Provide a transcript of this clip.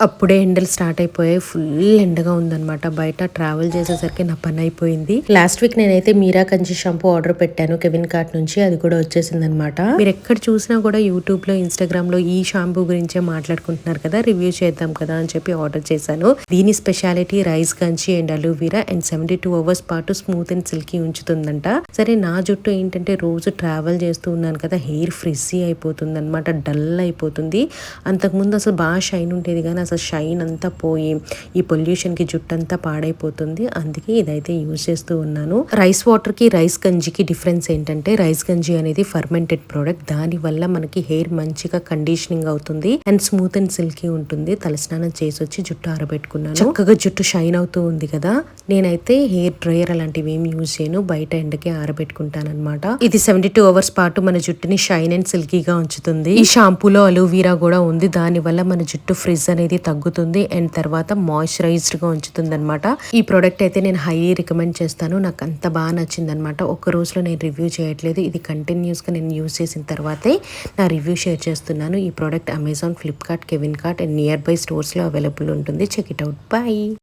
అప్పుడే ఎండలు స్టార్ట్ అయిపోయాయి. ఫుల్ ఎండగా ఉందన్నమాట. బయట ట్రావెల్ చేసేసరికి నా పని అయిపోయింది. లాస్ట్ వీక్ నేనైతే మీరా కంచి షాంపూ ఆర్డర్ పెట్టాను కెవిన్ కార్ట్ నుంచి. అది కూడా వచ్చేసింది అనమాట. మీరు ఎక్కడ చూసినా కూడా యూట్యూబ్ లో, ఇన్స్టాగ్రామ్ లో ఈ షాంపూ గురించే మాట్లాడుకుంటున్నారు కదా, రివ్యూ చేద్దాం కదా అని చెప్పి ఆర్డర్ చేశాను. దీని speciality rice Kanchi and aloe vera and 72 hours పాటు స్మూత్ అండ్ సిల్కీ ఉంచుతుందంట. సరే, నా జుట్టు ఏంటంటే రోజు ట్రావెల్ చేస్తూ ఉన్నాను కదా, హెయిర్ ఫ్రిజీ అయిపోతుంది అనమాట, డల్ అయిపోతుంది. అంతకుముందు అసలు బాగా షైన్ ఉండేది కానీ అసలు షైన్ అంతా పోయి ఈ పొల్యూషన్కి జుట్టు అంతా పాడైపోతుంది. అందుకే ఇదైతే యూజ్ చేస్తూ ఉన్నాను. రైస్ వాటర్కి రైస్ గంజికి డిఫరెన్స్ ఏంటంటే, రైస్ గంజి అనేది ఫర్మెంటెడ్ ప్రోడక్ట్. దాని వల్ల మనకి హెయిర్ మంచిగా కండిషనింగ్ అవుతుంది అండ్ స్మూత్ అండ్ సిల్కీ ఉంటుంది. తలస్నానం చేసి వచ్చి జుట్టు ఆరబెట్టుకున్నాను. చక్కగా జుట్టు షైన్ అవుతూ ఉంది కదా. నేనైతే హెయిర్ డ్రైయర్ అలాంటివి ఏమి యూజ్ చేయను, బయట ఎండకి ఆరబెట్టుకుంటాను అనమాట. ఇది 72 hours పాటు మన జుట్టుని షైన్ అండ్ సిల్కీగా ఉంచుతుంది. ఈ షాంపూలో అలోవీరా కూడా ఉంది. దాని వల్ల మన జుట్టు ఫ్రిజ్ అనేది తగ్గుతుంది అండ్ తర్వాత మాయిశ్చరైజ్డ్ గా ఉంచుతుంది అనమాట. ఈ ప్రోడక్ట్ అయితే నేను హైలీ రికమెండ్ చేస్తాను. నాకు అంత బాగా నచ్చింది అనమాట. ఒక్క రోజులో నేను రివ్యూ చేయట్లేదు, ఇది కంటిన్యూస్ గా నేను యూజ్ చేసిన తర్వాతే నా రివ్యూ షేర్ చేస్తున్నాను. ఈ ప్రోడక్ట్ అమెజాన్, ఫ్లిప్కార్ట్, కెవిన్ కార్ట్ అండ్ నియర్ బై స్టోర్స్ లో అవైలబుల్ ఉంటుంది. Check it out. బై.